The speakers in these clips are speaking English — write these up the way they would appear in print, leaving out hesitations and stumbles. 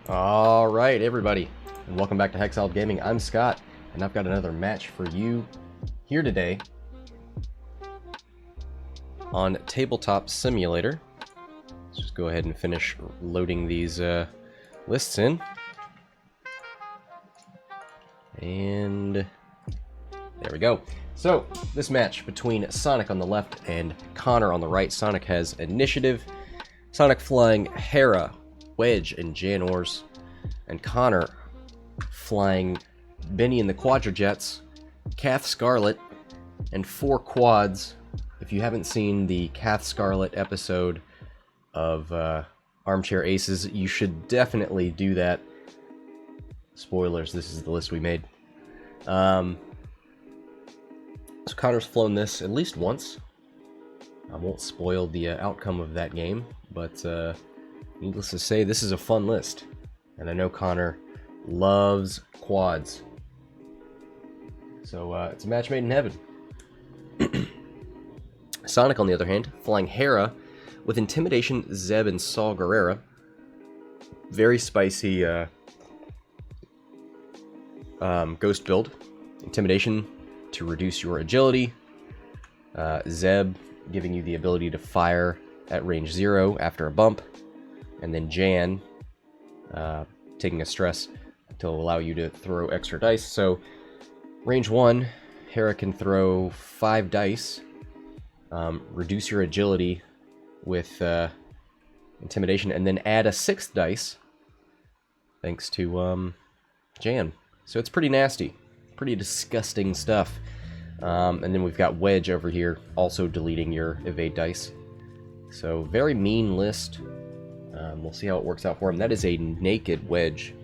Alright, everybody, and welcome back to Hexiled Gaming. I'm Scott, and I've got another match for you here today on Tabletop Simulator. Let's just go ahead and finish loading these lists in. And there we go. So, this match between Sonic on the left and Connor on the right. Sonic has initiative. Sonic flying Hera, Wedge, and Janors, and Connor flying Benny and the Quadrajets, Kath, Scarlett, and 4 quads. If you haven't seen the Kath Scarlett episode of Armchair Aces, you should definitely do that. Spoilers, this is the list we made. So Connor's flown this at least once. I won't spoil the outcome of that game, but needless to say, this is a fun list. And I know Connor loves quads. So it's a match made in heaven. Sonic, on the other hand, flying Hera with Intimidation, Zeb, and Saw Gerrera. Very spicy ghost build. Intimidation to reduce your agility. Zeb giving you the ability to fire at range 0 after a bump. And then Jan taking a stress to allow you to throw extra dice. So range 1, Hera can throw 5 dice. Reduce your agility with Intimidation, and then add a 6th dice thanks to Jan. So it's pretty nasty. Pretty disgusting stuff. And then we've got Wedge over here, also deleting your evade dice. So very mean list. We'll see how it works out for him. That is a naked Wedge.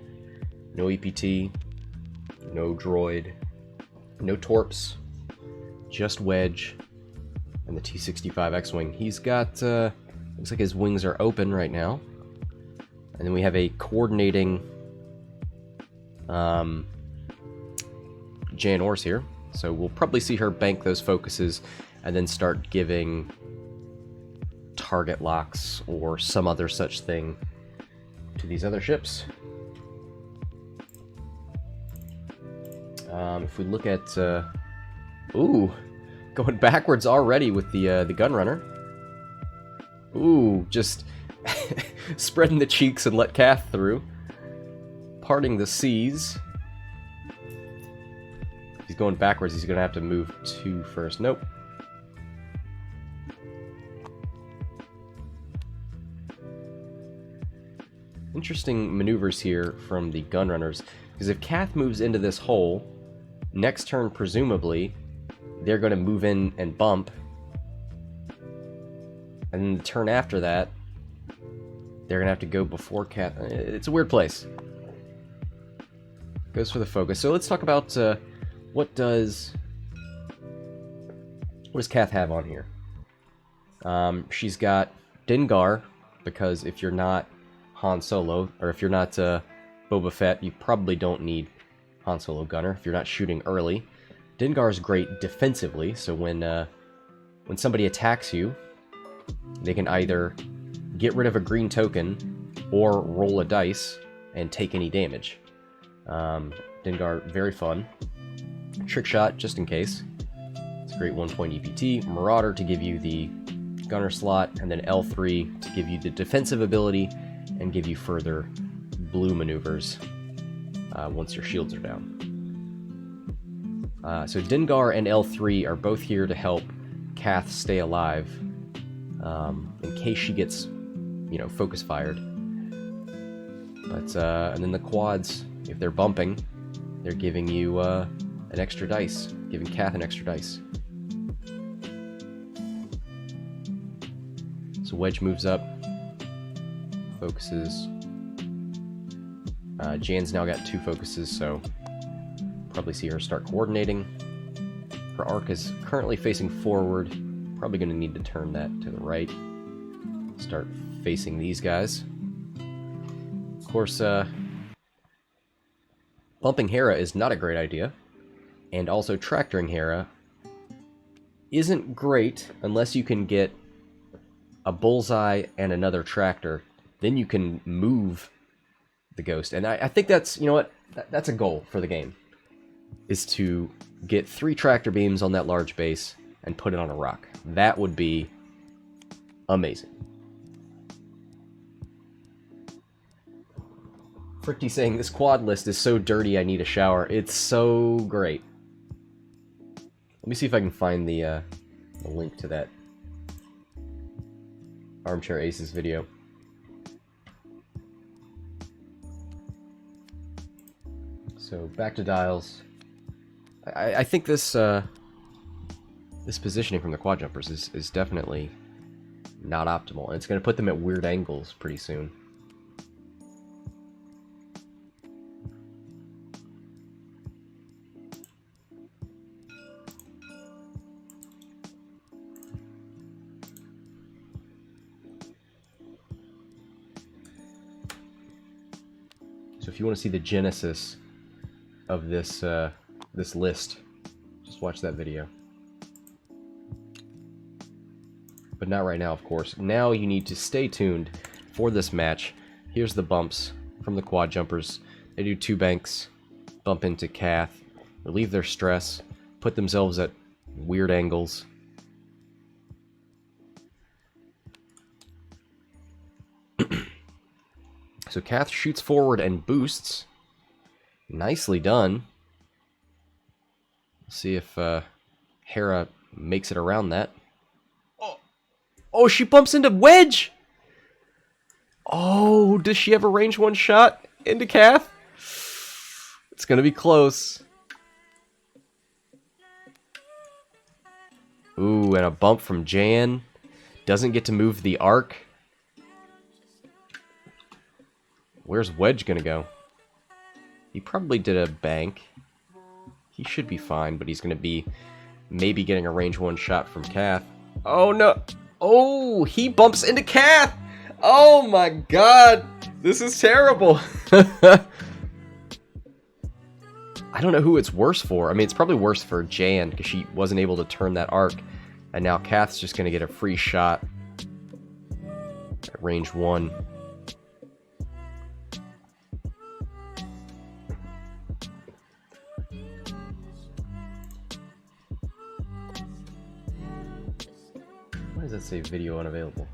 No EPT, no droid, no torps, just Wedge, and the T-65 X-Wing. He's got, looks like his wings are open right now. And then we have a coordinating Janors here. So we'll probably see her bank those focuses and then start giving target locks or some other such thing to these other ships. If we look at, ooh, going backwards already with the Gunrunner. Ooh, just spreading the cheeks and let Kath through. Parting the seas. He's going backwards. He's going to have to move 2 first. Nope. Interesting maneuvers here from the Gunrunners. Because if Kath moves into this hole, next turn, presumably, they're going to move in and bump. And then the turn after that, they're going to have to go before Kath. It's a weird place. Goes for the focus. So let's talk about what does Kath have on here? She's got Dengar, because if you're not Han Solo, or if you're not Boba Fett, you probably don't need Han Solo Gunner if you're not shooting early. Dengar is great defensively, so when somebody attacks you, they can either get rid of a green token or roll a dice and take any damage. Dengar, very fun. Trick Shot, just in case. It's a great 1-point EPT. Marauder to give you the gunner slot, and then L3 to give you the defensive ability and give you further blue maneuvers once your shields are down. So Dengar and L3 are both here to help Kath stay alive in case she gets, you know, focus fired. But and then the quads, if they're bumping, they're giving you an extra dice, giving Kath an extra dice. So Wedge moves up, focuses. Jan's now got 2 focuses, so probably see her start coordinating. Her arc is currently facing forward. Probably going to need to turn that to the right. Start facing these guys. Of course, bumping Hera is not a great idea. And also tractoring Hera isn't great unless you can get a bullseye and another tractor. Then you can move the Ghost. And I think that's, you know what, that's a goal for the game, is to get 3 tractor beams on that large base and put it on a rock. That would be amazing. Fricty saying, this quad list is so dirty I need a shower. It's so great. Let me see if I can find the link to that Armchair Aces video. So back to dials. I think this this positioning from the quad jumpers is definitely not optimal, and it's going to put them at weird angles pretty soon. So if you want to see the genesis of this this list, just watch that video. But not right now, of course. Now you need to stay tuned for this match. Here's the bumps from the quad jumpers. They do 2 banks, bump into Kath, relieve their stress, put themselves at weird angles. So Kath shoots forward and boosts. Nicely done. See if Hera makes it around that. Oh, she bumps into Wedge! Oh, does she have a range 1 shot into Kath? It's gonna be close. Ooh, and a bump from Jan. Doesn't get to move the arc. Where's Wedge gonna go? He probably did a bank. He should be fine, but he's gonna be maybe getting a range 1 shot from Kath. Oh no! Oh, he bumps into Kath! Oh my god! This is terrible! I don't know who it's worse for. I mean, it's probably worse for Jan, because she wasn't able to turn that arc. And now Kath's just gonna get a free shot at range 1. Why does that say video unavailable?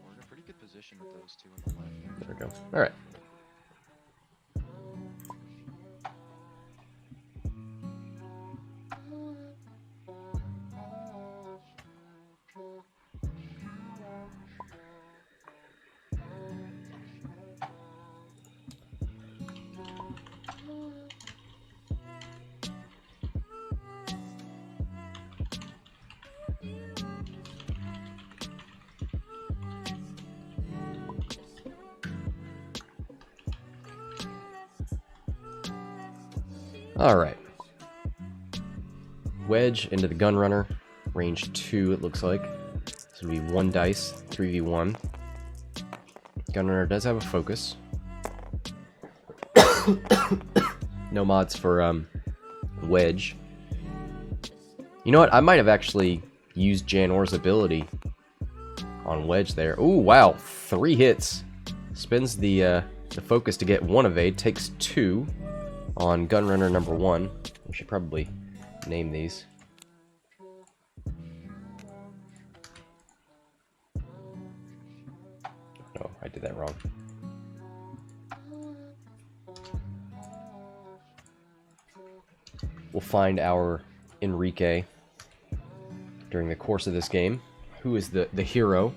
We're in a pretty good position with those 2 on the left. There we go. Alright. Alright. Wedge into the Gunrunner. Range 2, it looks like. So it'll be 1 dice, 3v1. Gunrunner does have a focus. No mods for Wedge. You know what? I might have actually used Janor's ability on Wedge there. Ooh, wow. 3 hits. Spends the focus to get 1 evade. Takes 2 on Gunrunner number 1. We should probably name these. Oh, I did that wrong. We'll find our Enrique during the course of this game. Who is the hero?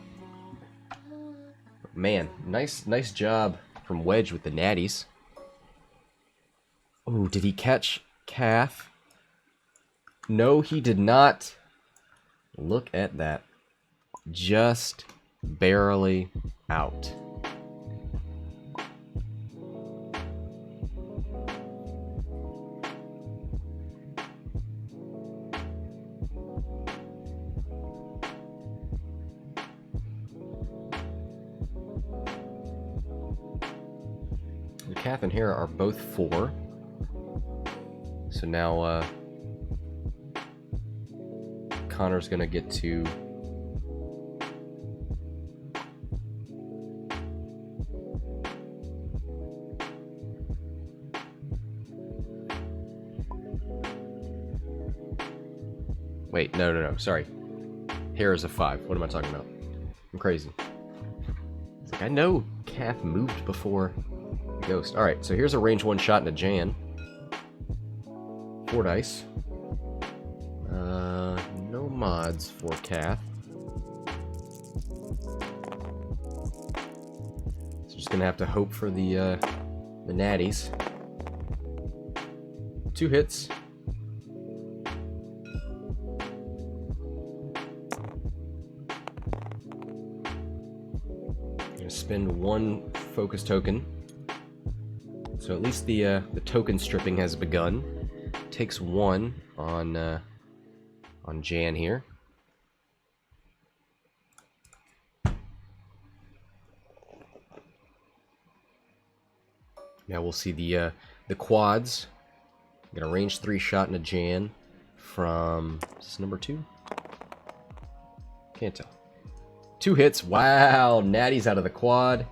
Man, nice job from Wedge with the natties. Oh, did he catch Kath? No, he did not. Look at that. Just barely out. Kath and Hera are both 4. So now Connor's gonna get to wait, no, sorry. Hera's a 5. What am I talking about? I'm crazy. It's like, I know Kath moved before the ghost. Alright, so here's a range 1 shot into Jan. 4 dice. No mods for Kath. So just gonna have to hope for the natties. 2 hits. Gonna spend 1 focus token. So at least the token stripping has begun. Takes 1 on Jan here. Now we'll see the quads. I'm gonna range 3 shot into Jan from, is this number 2? Can't tell. 2 hits. Wow, natty's out of the quad.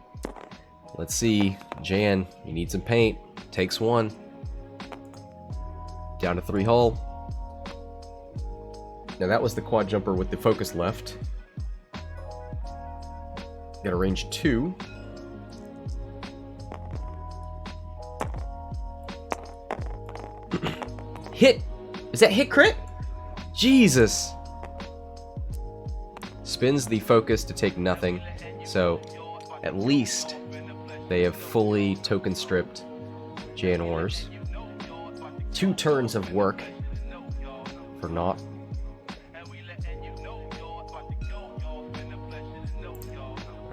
Let's see, Jan, you need some paint. Takes 1. Down to 3 hull. Now that was the quad jumper with the focus left. Got a range 2. Hit! Is that hit crit? Jesus! Spins the focus to take nothing. So, at least they have fully token stripped Jan Ors. 2 turns of work for naught.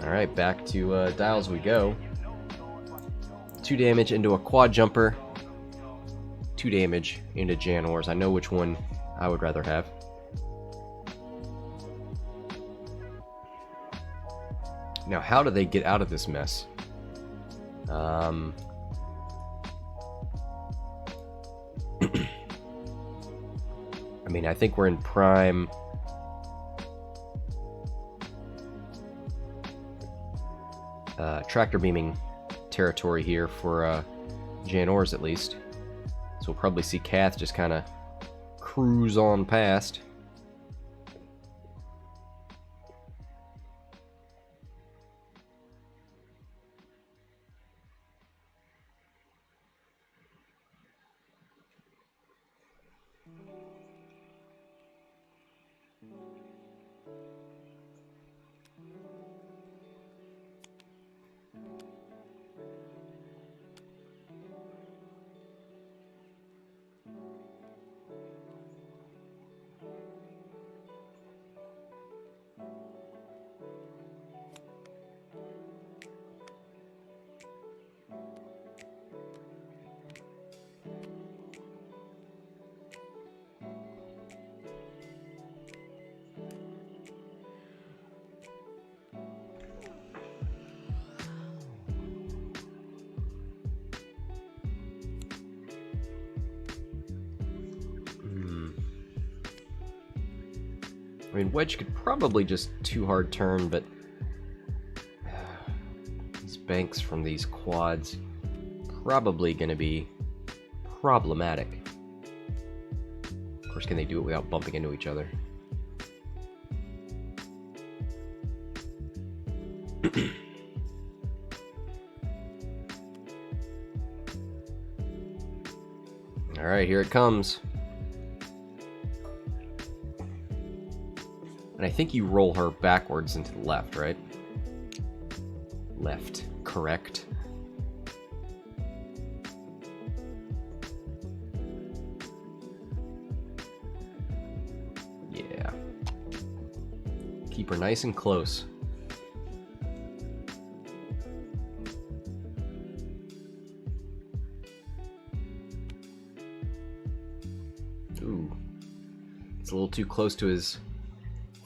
Alright, back to dials we go. 2 damage into a quad jumper. 2 damage into Jan Ors. I know which one I would rather have. Now, how do they get out of this mess? I mean, I think we're in prime tractor beaming territory here for Jan Ors at least. So we'll probably see Kath just kind of cruise on past. I mean, Wedge could probably just 2-hard turn, but these banks from these quads probably going to be problematic. Of course, can they do it without bumping into each other? Alright, here it comes. And I think you roll her backwards into the left, right? Left, correct. Yeah. Keep her nice and close. Ooh. It's a little too close to his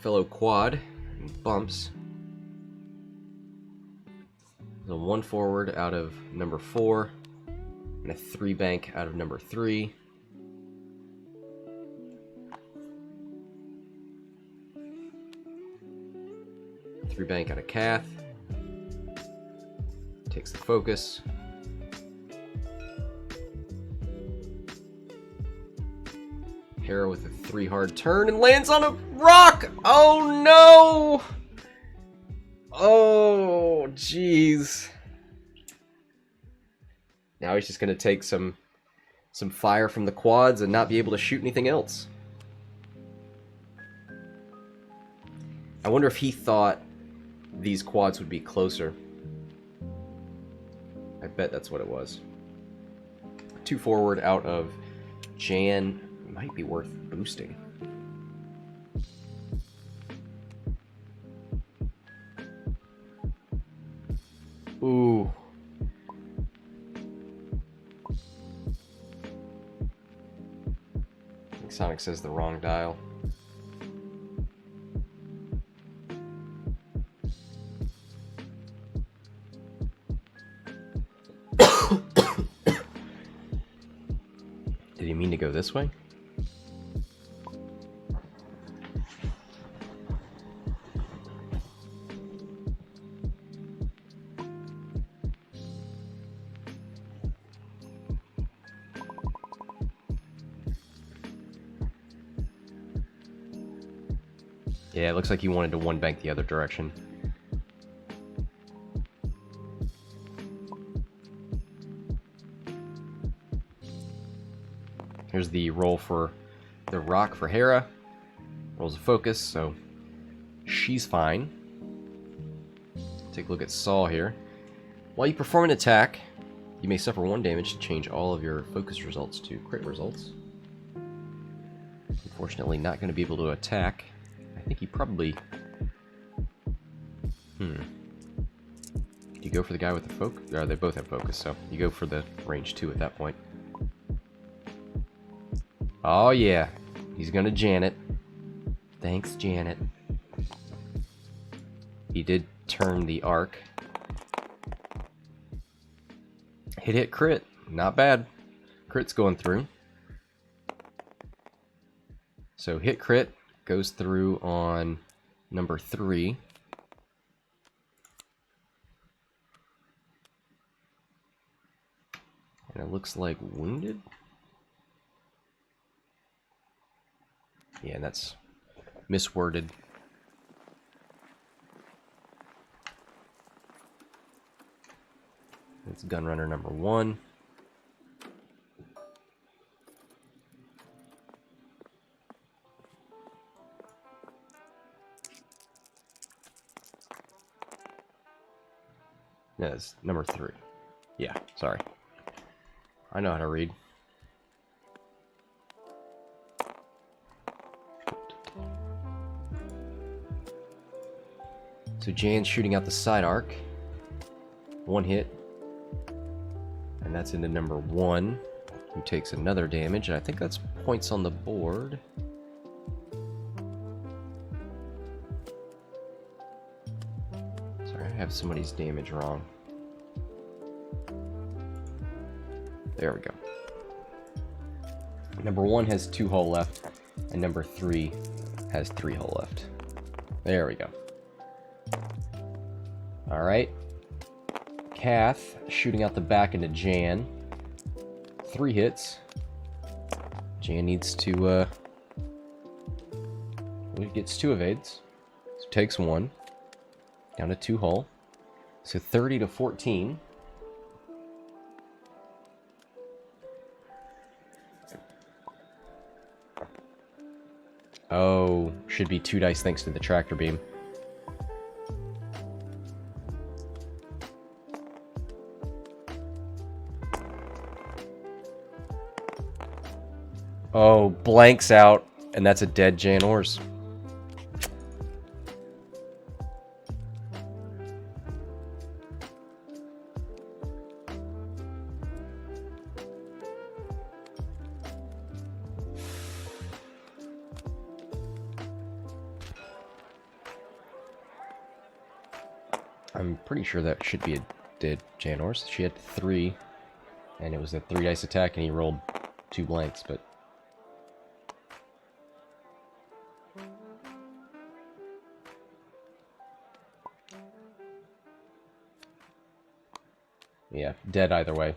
fellow quad and bumps. So 1 forward out of number 4 and a 3 bank out of number 3. 3 bank out of Kath. Takes the focus. Hera with a 3 hard turn and lands on a rock! Oh no! Oh, jeez. Now he's just gonna take some fire from the quads and not be able to shoot anything else. I wonder if he thought these quads would be closer. I bet that's what it was. 2 forward out of Jan might be worth boosting. Ooh. I think Sonic says the wrong dial. Did he mean to go this way? Yeah, it looks like he wanted to one bank the other direction. Here's the roll for the rock for Hera. Rolls a focus, so she's fine. Take a look at Saul here. While you perform an attack, you may suffer 1 damage to change all of your focus results to crit results. Unfortunately, not going to be able to attack. I think he probably... Do you go for the guy with the focus? They both have focus, so you go for the range 2 at that point. Oh yeah, he's gonna Janet. Thanks, Janet. He did turn the arc. Hit crit, not bad. Crit's going through. So hit crit goes through on number 3. And it looks like wounded. Yeah, that's misworded. It's Gunrunner number 1. No, it's number 3. Yeah, sorry. I know how to read. So Jan's shooting out the side arc. 1 hit. And that's into number 1, who takes another damage. And I think that's points on the board. Sorry, I have somebody's damage wrong. There we go. Number 1 has 2 hull left, and number 3 has 3 hull left. There we go. Alright. Kath shooting out the back into Jan. 3 hits. Jan needs to, well, he gets 2 evades. So takes 1. Down to 2 hull. So 30 to 14. Oh, should be 2 dice thanks to the tractor beam. Oh, blanks out, and that's a dead Jan Ors. I'm pretty sure that should be a dead Jan Ors. She had 3, and it was a 3 dice attack, and he rolled 2 blanks, but... Yeah, dead either way.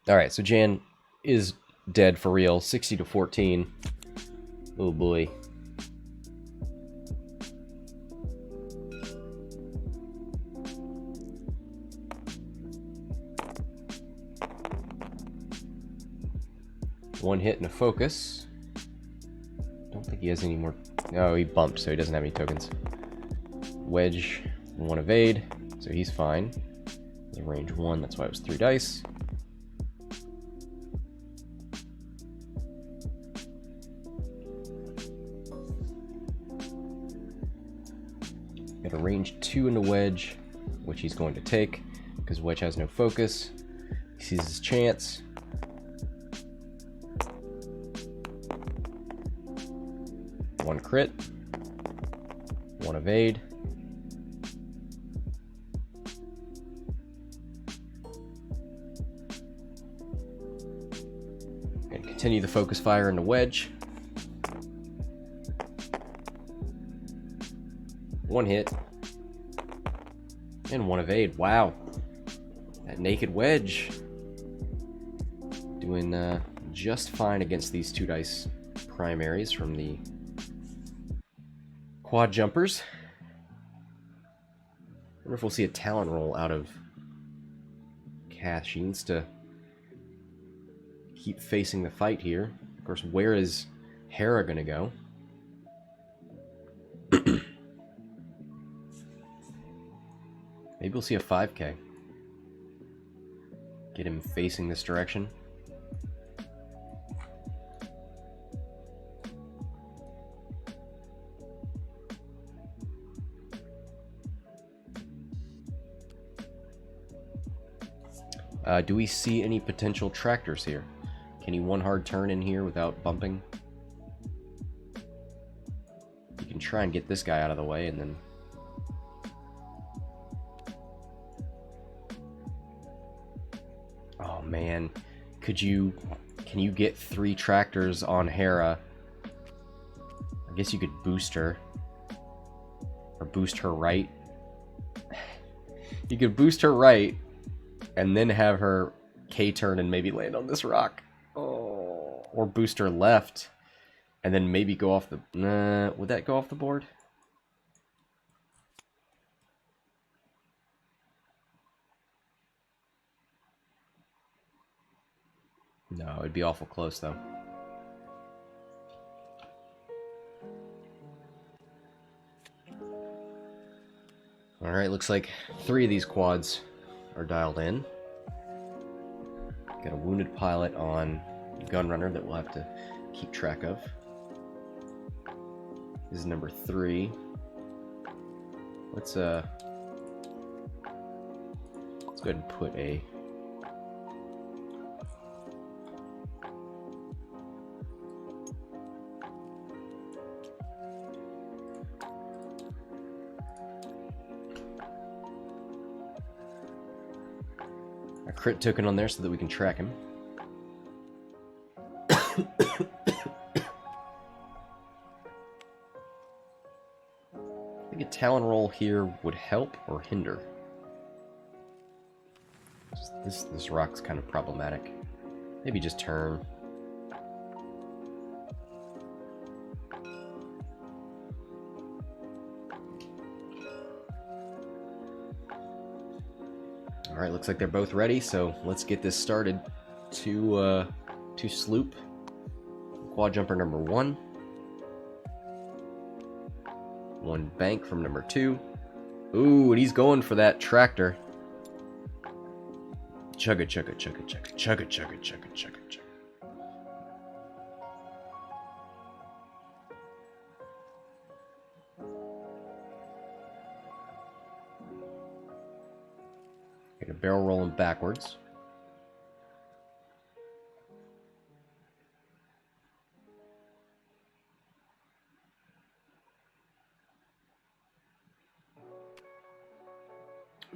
Alright, so Jan is dead for real. 60 to 14. Oh boy. One hit and a focus. Don't think he has any more. No, he bumped, so he doesn't have any tokens. Wedge, one evade, so he's fine. The range 1, that's why it was 3 dice. Got a range 2 into Wedge, which he's going to take, because Wedge has no focus. He sees his chance. One crit. One evade. And continue the focus fire into Wedge. One hit. And one evade. Wow. That naked Wedge. Doing just fine against these 2 dice primaries from the quad jumpers. I wonder if we'll see a talent roll out of Kath. She needs to keep facing the fight here. Of course, where is Hera gonna go? Maybe we'll see a 5k. Get him facing this direction. Do we see any potential tractors here? Can he one hard turn in here without bumping? You can try and get this guy out of the way and then... Oh man, can you get 3 tractors on Hera? I guess you could boost her. Or boost her right. You could boost her right, and then have her K-turn and maybe land on this rock. Oh. Or boost her left, and then maybe go off the... Nah, would that go off the board? No, it'd be awful close, though. Alright, looks like 3 of these quads are dialed in. Got a wounded pilot on Gunrunner that we'll have to keep track of. This is number 3. Let's go ahead and put a... crit token on there so that we can track him. I think a talon roll here would help or hinder. This rock's kind of problematic. Maybe just turn. Alright, looks like they're both ready, so let's get this started. To sloop. Quad jumper number 1. 1 bank from number 2. Ooh, and he's going for that tractor. Chugga chugga chugga chugga chugga chugga chugga chugga chugga. Get a barrel rolling backwards.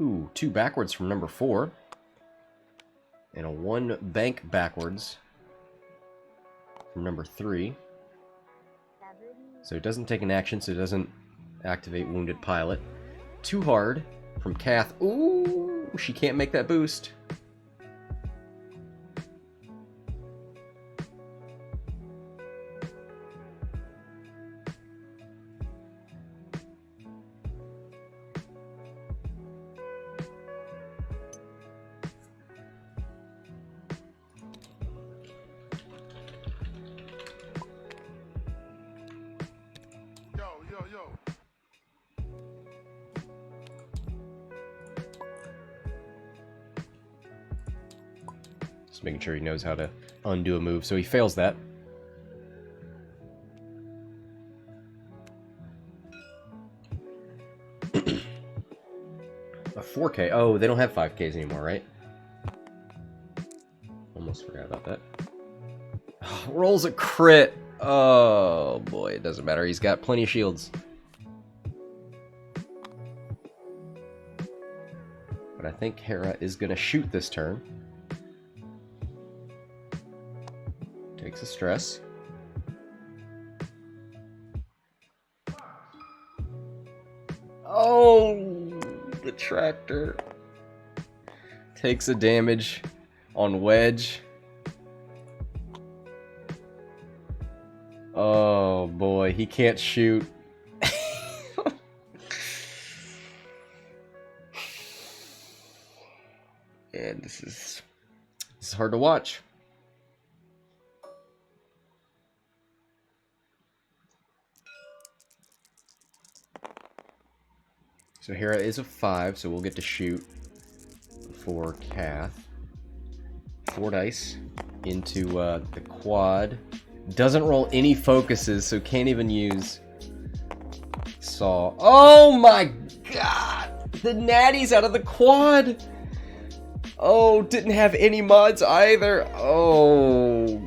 Ooh, 2 backwards from number 4. And a 1 bank backwards from number 3. So it doesn't take an action, so it doesn't activate Wounded Pilot. Too hard from Kath. Ooh, she can't make that boost. Just making sure he knows how to undo a move, so he fails that. A 4K. Oh, they don't have 5Ks anymore, right? Almost forgot about that. Oh, rolls a crit. Oh boy, it doesn't matter. He's got plenty of shields. But I think Hera is going to shoot this turn. Takes a stress. Oh, the tractor. Takes a damage on Wedge. Oh boy, he can't shoot. And this is hard to watch. So Hera is a 5, so we'll get to shoot for Kath. 4 dice into the quad. Doesn't roll any focuses, so can't even use Saw. Oh my god! The natties out of the quad! Oh, didn't have any mods either. Oh,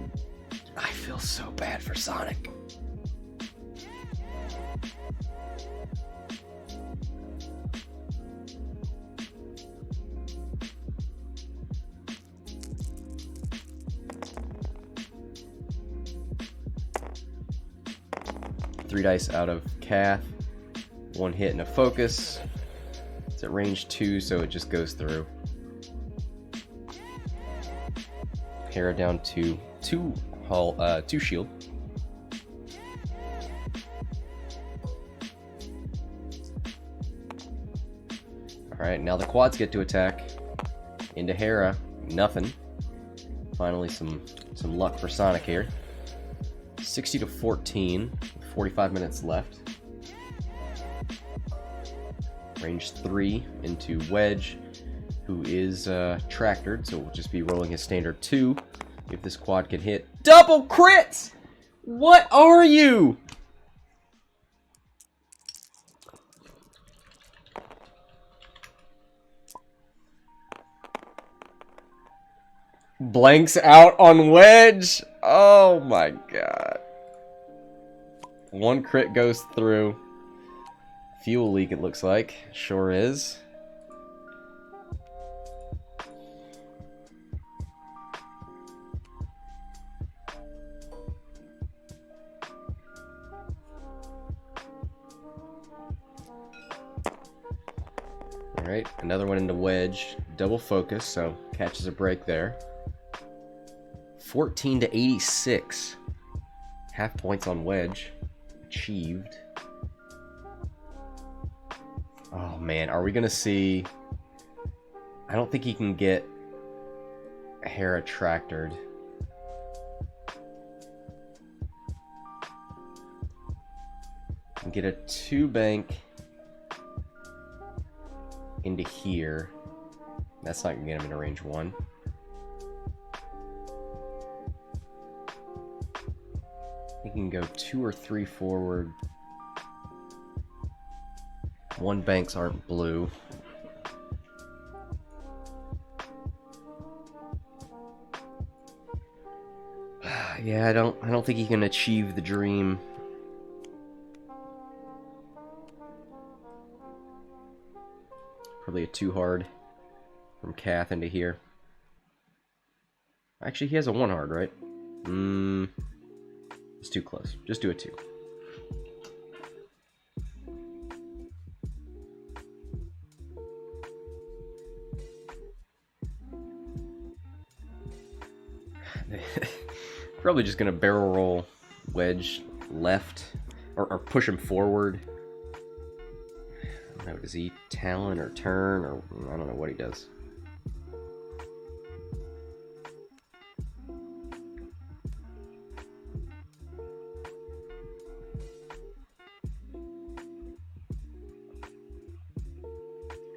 I feel so bad for Sonic. Three dice out of Kath. 1 hit and a focus. It's at range 2, so it just goes through. Hera down to 2 shield. Alright, now the quads get to attack. Into Hera. Nothing. Finally some luck for Sonic here. 60 to 14. 45 minutes left. Range 3 into Wedge, who is tractored, so we'll just be rolling his standard 2. If this quad can hit. Double crits! What are you? Blanks out on Wedge. Oh my god. 1 crit goes through. Fuel leak, it looks like. Sure is. Alright, another one into Wedge. Double focus, so catches a break there. 14 to 86. Half points on Wedge. Achieved. Oh man, are we gonna see... I don't think he can get Hera tractored. And get a 2 bank into here. That's not gonna get him into range 1. He can go 2 or 3 forward. 1 banks aren't blue. Yeah, I don't think he can achieve the dream. Probably a 2 hard from Kath into here. Actually, he has a 1 hard, right? It's too close. Just do a 2. Probably just gonna barrel roll Wedge left, or push him forward. I don't know, does he talon or turn, or I don't know what he does.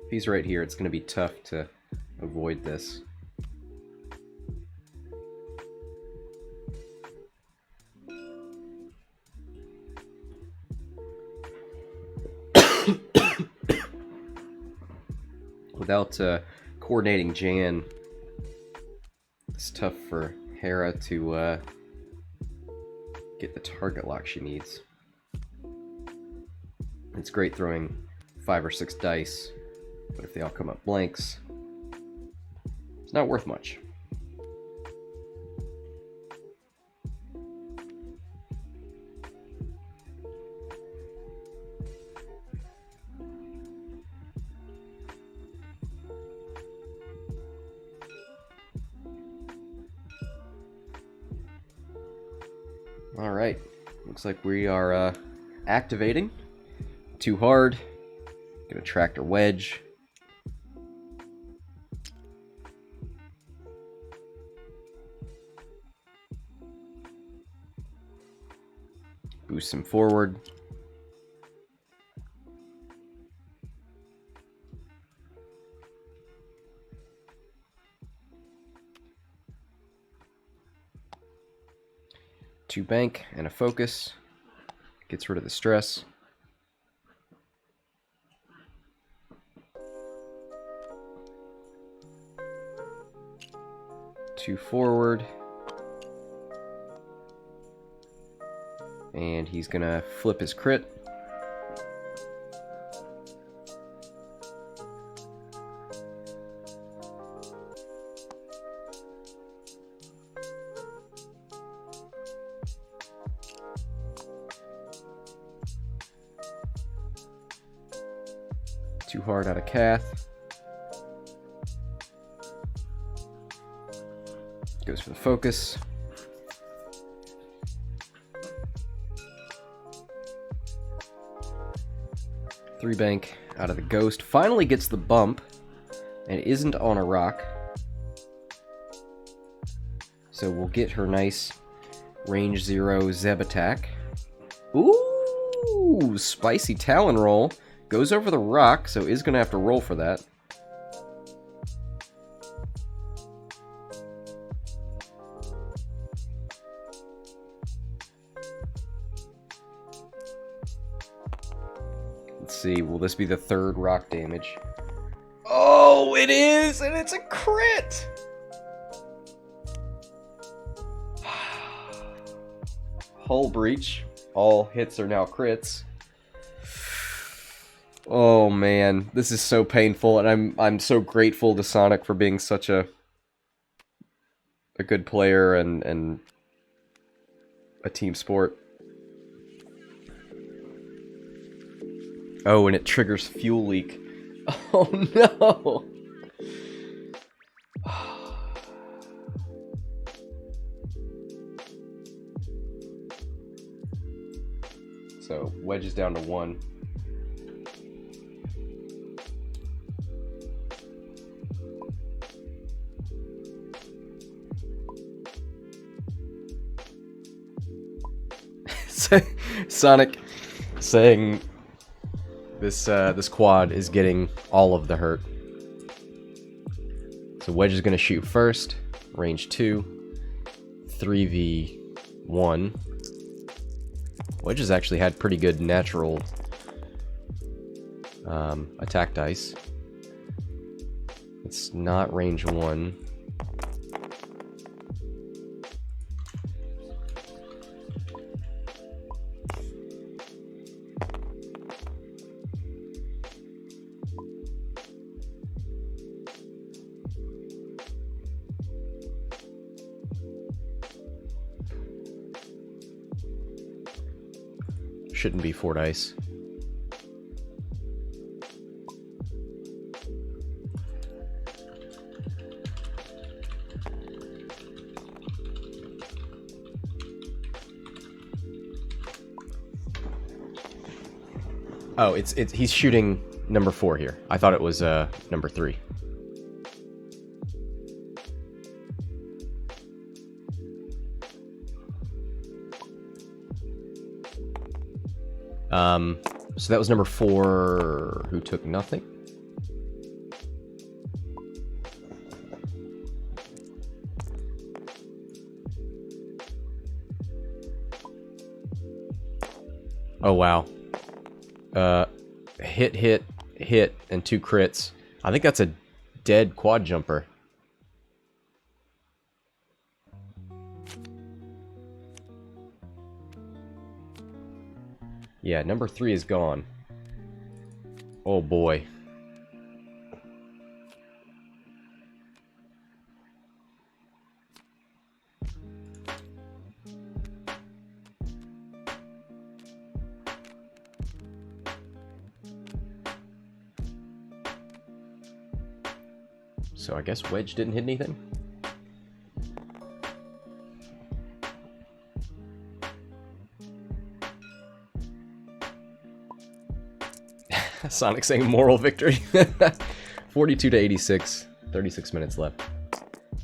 If he's right here, it's gonna be tough to avoid this. Without coordinating Jan, it's tough for Hera to get the target lock she needs. It's great throwing 5 or 6 dice, but if they all come up blanks, it's not worth much. Alright, looks like we are activating. Too hard. Gonna tractor Wedge. Boost him forward. Two bank and a focus. Gets rid of the stress. Two forward. And he's gonna flip his crit. Too hard out of Kath. Goes for the focus. Three bank out of the ghost. Finally gets the bump and isn't on a rock. So we'll get her nice range 0 Zeb attack. Ooh, spicy talon roll. Goes over the rock, so is going to have to roll for that. Let's see, will this be the third rock damage? Oh, it is, and it's a crit! Hull breach. All hits are now crits. Oh man, this is so painful, and I'm so grateful to Sonic for being such a good player and a team sport. Oh, and it triggers fuel leak. Oh no! So Wedge is down to 1. Sonic saying this quad is getting all of the hurt. So Wedge is going to shoot first, range 2, 3v1. Wedge has actually had pretty good natural attack dice. It's not range 1. Shouldn't be 4 dice. Oh, he's shooting number 4 here. I thought it was number 3. So that was number 4 who took nothing. Oh, wow. Hit, and 2 crits. I think that's a dead quad jumper. Yeah, number 3 is gone. Oh boy. So I guess Wedge didn't hit anything? Sonic saying moral victory. 42 to 86. 36 minutes left.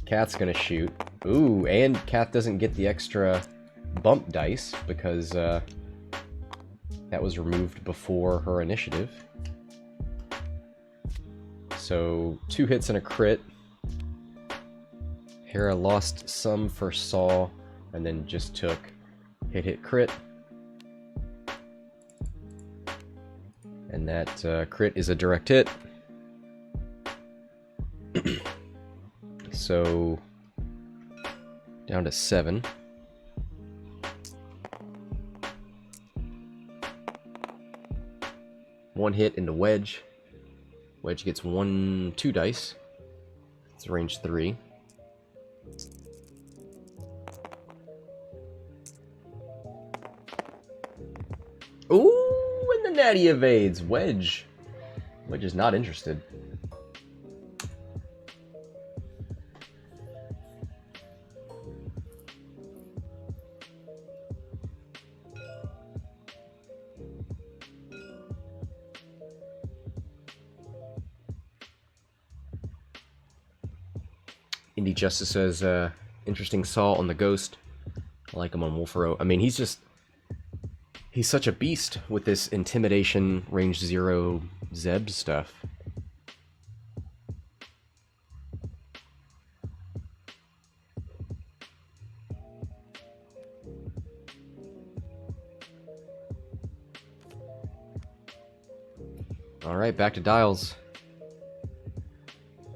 Kath's gonna shoot. Ooh, and Kath doesn't get the extra bump dice because that was removed before her initiative. So 2 hits and a crit. Hera lost some for Saw and then just took hit crit. And that crit is a direct hit. So down to 7. One hit into Wedge. Wedge gets 2 dice. It's range 3. Ooh, and the natty evades. Wedge is not interested. Indie Justice says, interesting Saw on the Ghost. I like him on Wolfero. I mean, he's such a beast with this intimidation, range 0 Zeb stuff. Alright, back to dials.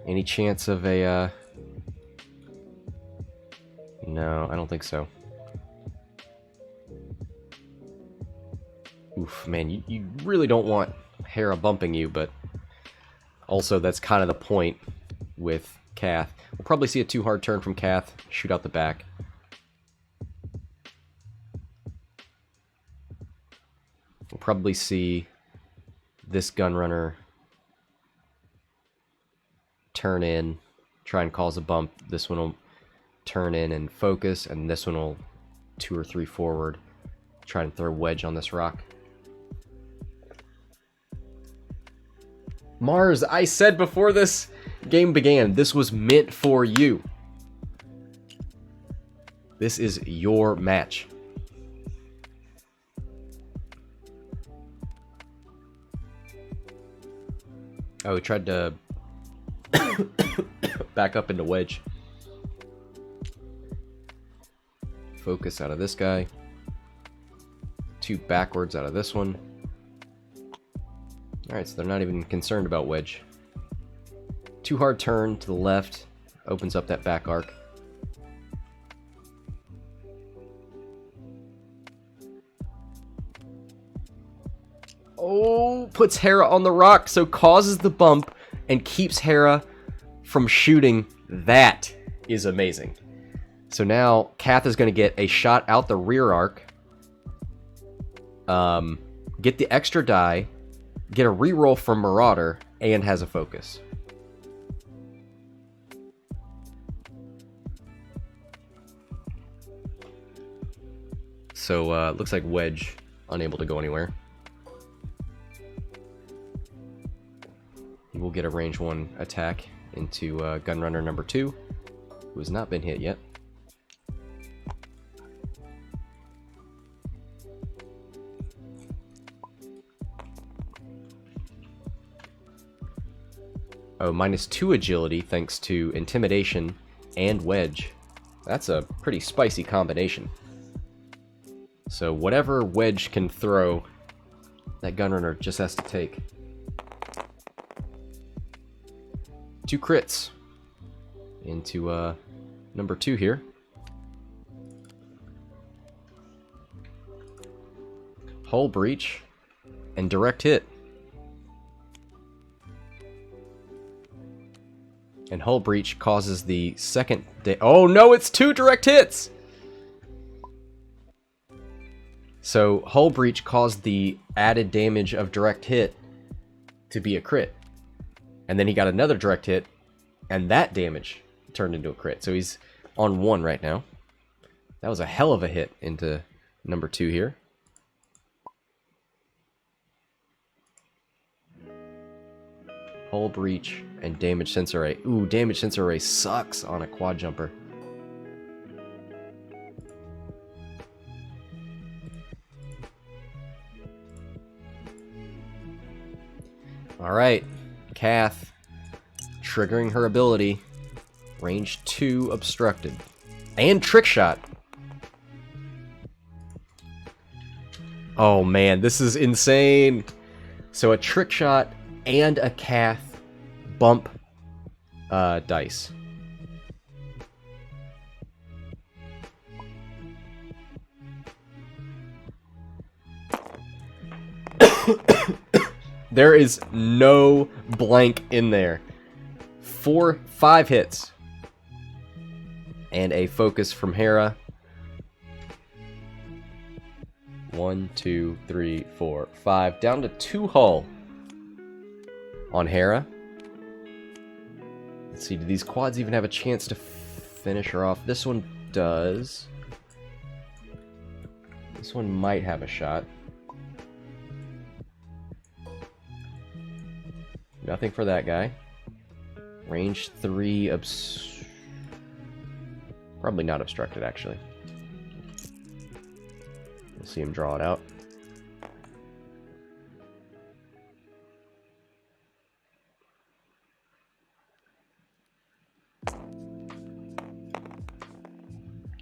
Any chance of a, No, I don't think so. Oof, man, you really don't want Hera bumping you, but also that's kind of the point with Kath. We'll probably see a 2 hard turn from Kath, shoot out the back. We'll probably see this Gunrunner turn in, try and cause a bump. This one will turn in and focus, and this one will 2 or 3 forward, try and throw Wedge on this rock. Mars, I said before this game began, this was meant for you. This is your match. Oh, he tried to back up into Wedge. Focus out of this guy. 2 backwards out of this one. Alright, so they're not even concerned about Wedge. 2 hard turn to the left. Opens up that back arc. Oh, puts Hera on the rock, so causes the bump and keeps Hera from shooting. That is amazing. So now Kath is going to get a shot out the rear arc. Get the extra die. Get a reroll from Marauder. And has a focus. So looks like Wedge unable to go anywhere. he will get a range 1 attack into Gunrunner number 2, who has not been hit yet. Oh, -2 agility thanks to Intimidation and Wedge. That's a pretty spicy combination. So whatever Wedge can throw, that Gunrunner just has to take. 2 crits into number 2 here. Hull breach and direct hit. And hull breach causes the second oh no, it's 2 direct hits! So hull breach caused the added damage of direct hit to be a crit. And then he got another direct hit, and that damage turned into a crit. So he's on 1 right now. That was a hell of a hit into number 2 here. Hull breach and damage sensor array. Ooh, damage sensor array sucks on a quad jumper. Alright, Kath triggering her ability. Range 2 obstructed. And trick shot. Oh man, this is insane. So a trick shot and a Kath bump dice. There is no blank in there. 5 hits. And a focus from Hera. 1, 2, 3, 4, 5. Down to 2 hull on Hera. Let's see, do these quads even have a chance to finish her off? This one does. This one might have a shot. Nothing for that guy. Range 3 probably not obstructed, actually. We'll see him draw it out.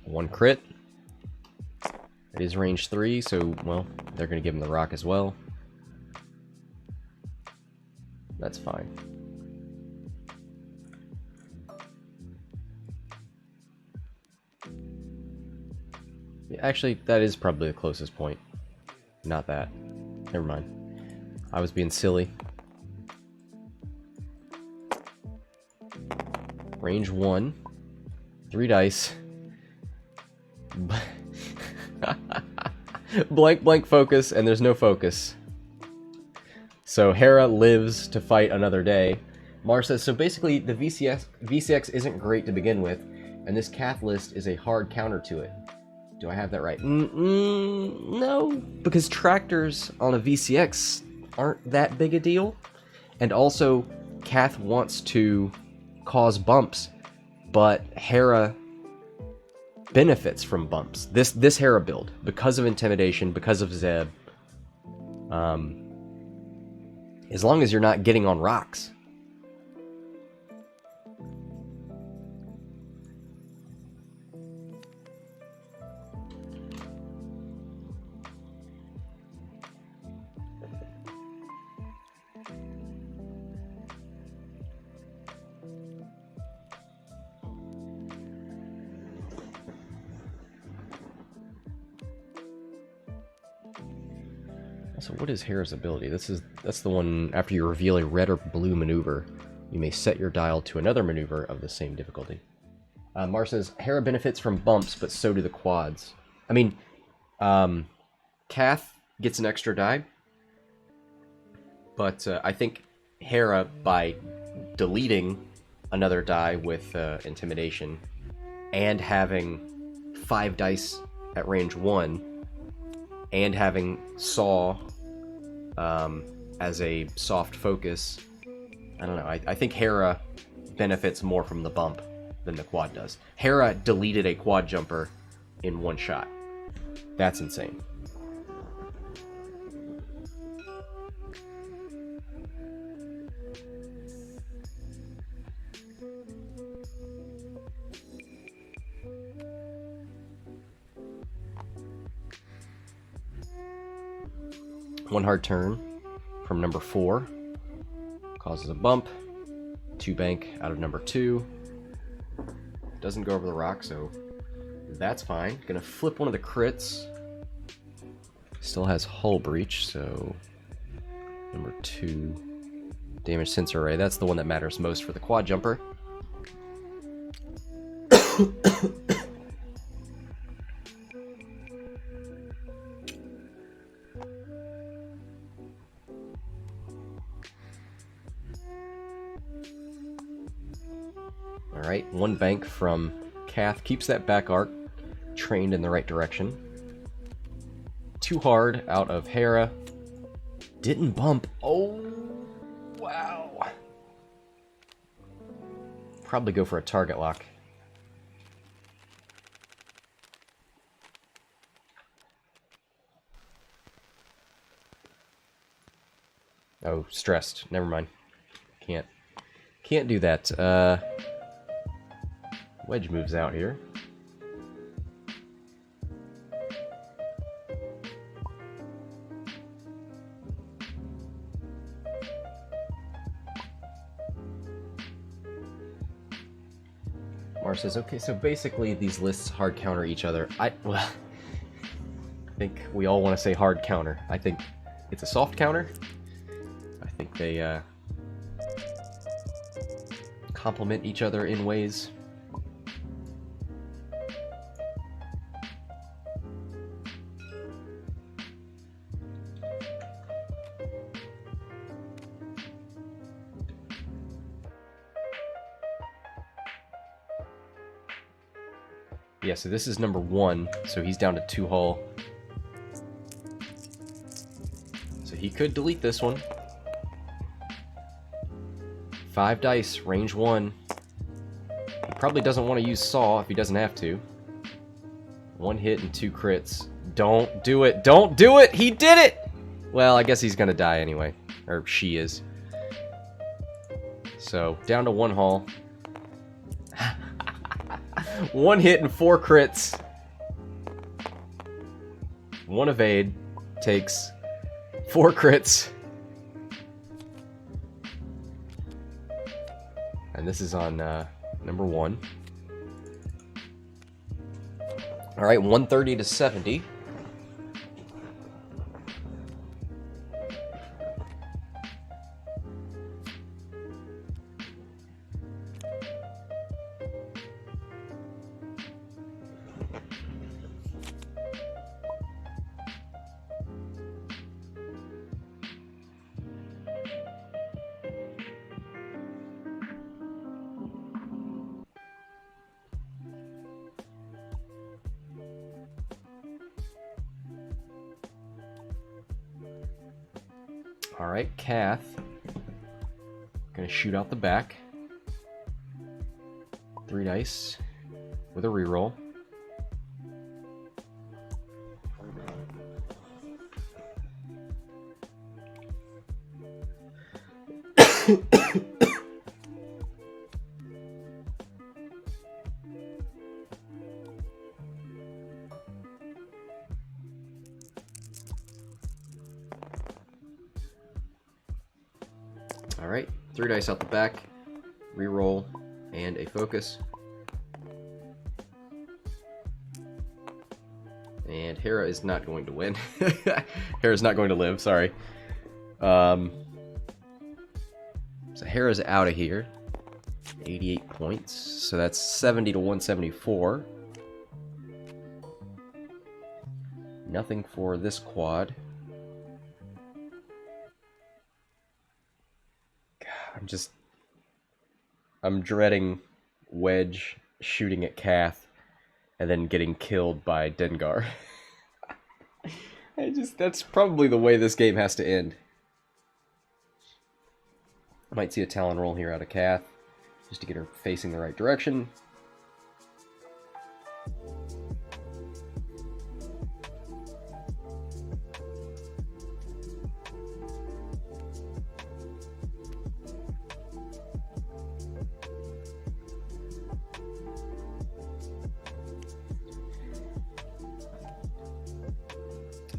One crit. It is range 3, so, well, they're going to give him the rock as well. That's fine. Yeah, actually, that is probably the closest point. Not that. Never mind. I was being silly. Range 1. 3 dice. Blank, blank focus, and there's no focus. So Hera lives to fight another day. Mar says, so basically the VCX isn't great to begin with, and this Kath list is a hard counter to it. Do I have that right? No, because tractors on a VCX aren't that big a deal. And also, Kath wants to cause bumps, but Hera benefits from bumps. This Hera build, because of Intimidation, because of Zeb, as long as you're not getting on rocks. So what is Hera's ability? That's the one, after you reveal a red or blue maneuver, you may set your dial to another maneuver of the same difficulty. Mar says, Hera benefits from bumps, but so do the quads. I mean, Kath gets an extra die, but I think Hera, by deleting another die with Intimidation, and having 5 dice at range 1, and having Saw as a soft focus, I don't know. I think Hera benefits more from the bump than the quad does. Hera deleted a quad jumper in one shot. That's insane. One hard turn from number 4 causes a bump. 2 bank out of number 2. Doesn't go over the rock, so that's fine. Gonna flip one of the crits. Still has hull breach, so number 2 damage sensor array. That's the one that matters most for the quad jumper. Alright, 1 bank from Kath. Keeps that back arc trained in the right direction. 2 hard out of Hera. Didn't bump. Oh, wow. Probably go for a target lock. Oh, stressed. Never mind. Can't do that. Wedge moves out here. Mars says, okay, so basically these lists hard counter each other. Well, I think we all want to say hard counter. I think it's a soft counter. I think they complement each other in ways. Yeah, so this is number 1, so he's down to 2 hull. So he could delete this one. 5 dice, range 1. He probably doesn't want to use Saw if he doesn't have to. 1 hit and 2 crits. Don't do it! Don't do it! He did it! Well, I guess he's gonna die anyway. Or she is. So, down to 1 hull. 1 hit and 4 crits. 1 evade. Takes 4 crits. And this is on number 1. Alright, 130 to 70. Alright, Kath. Gonna shoot out the back. 3 dice with a reroll. Alright, 3 dice out the back, reroll, and a focus. And Hera is not going to win. Hera's not going to live, sorry. So Hera's out of here. 88 points, so that's 70 to 174. Nothing for this quad. I'm dreading Wedge shooting at Kath and then getting killed by Dengar. That's probably the way this game has to end. Might see a Talon roll here out of Kath, just to get her facing the right direction.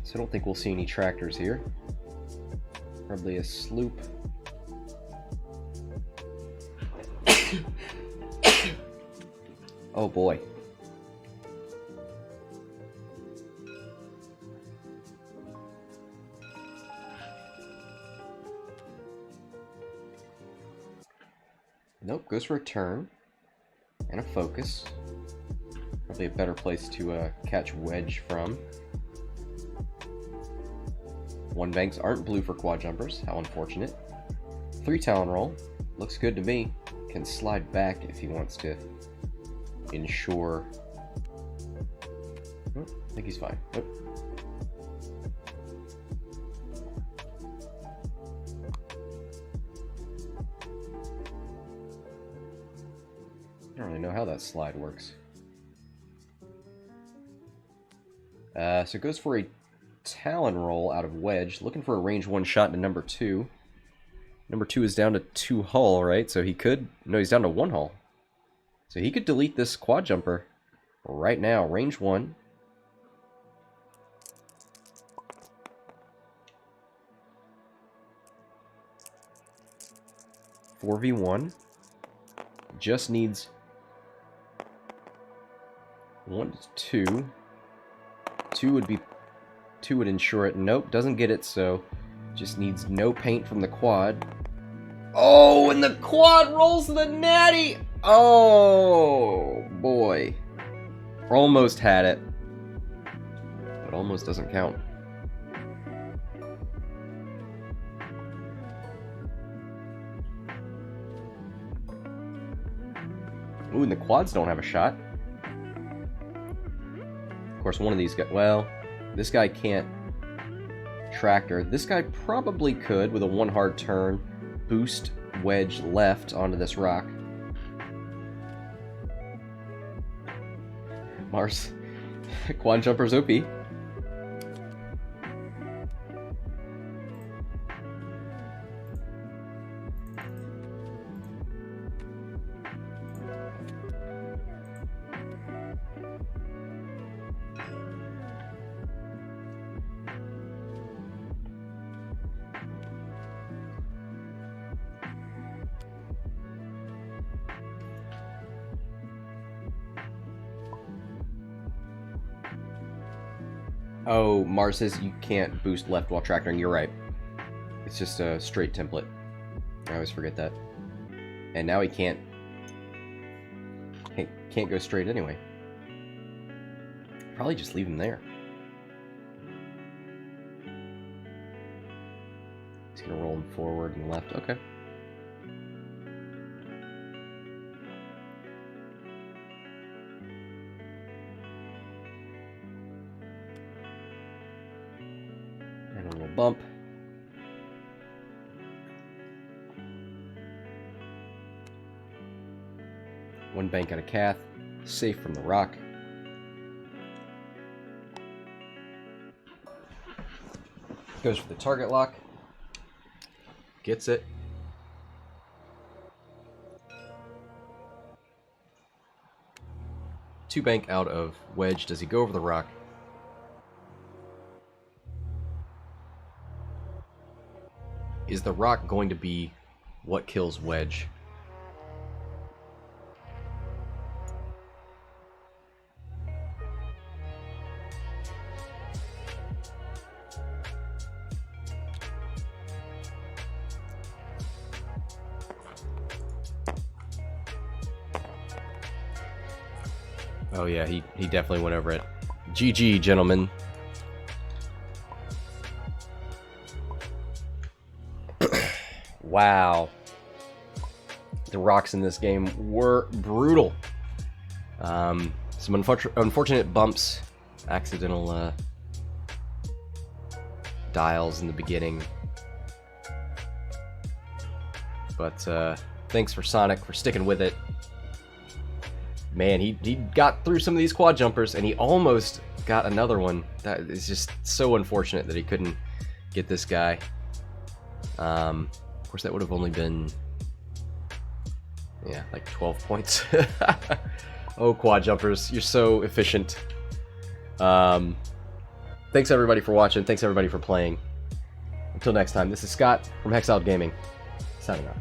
So I don't think we'll see any tractors here. Probably a sloop. Oh boy. Nope, goes for a turn and a focus. Probably a better place to catch Wedge from. One banks aren't blue for quad jumpers. How unfortunate. 3 Talon roll. Looks good to me. Can slide back if he wants to ensure. Oh, I think he's fine. Nope. I don't really know how that slide works. So it goes for a Talon roll out of Wedge, looking for a range 1 shot into number 2. Number 2 is down to 2 hull, right? So he could... No, he's down to 1 hull. So he could delete this quad jumper right now. Range 1. (4v1). Just needs 1 to 2. 2 would ensure it. Nope, doesn't get it, so just needs no paint from the quad. Oh, and the quad rolls the natty! Oh, boy. Almost had it. But almost doesn't count. Ooh, and the quads don't have a shot. Of course, one of these guys... Well... This guy can't tractor. This guy probably could, with a 1 hard turn, boost Wedge left onto this rock. Mars. Quad jumper's OP. Oh, Mars says you can't boost left while tractoring. You're right. It's just a straight template. I always forget that. And now he can't go straight anyway. Probably just leave him there. He's gonna roll him forward and left. Okay. Bump. One bank out of Kath. Safe from the rock. Goes for the target lock. Gets it. Two bank out of Wedge. Does he go over the rock? Is the rock going to be what kills Wedge? Oh yeah, he definitely went over it. GG, gentlemen. Wow. The rocks in this game were brutal. Some unfortunate bumps, accidental dials in the beginning. But thanks for Sonic for sticking with it. Man, he got through some of these quad jumpers, and he almost got another one. That is just so unfortunate that he couldn't get this guy. Of course, that would have only been, yeah, like 12 points. Oh, quad jumpers, you're so efficient. Thanks everybody for watching. Thanks everybody for playing. Until next time, this is Scott from Hexiled Gaming, signing off.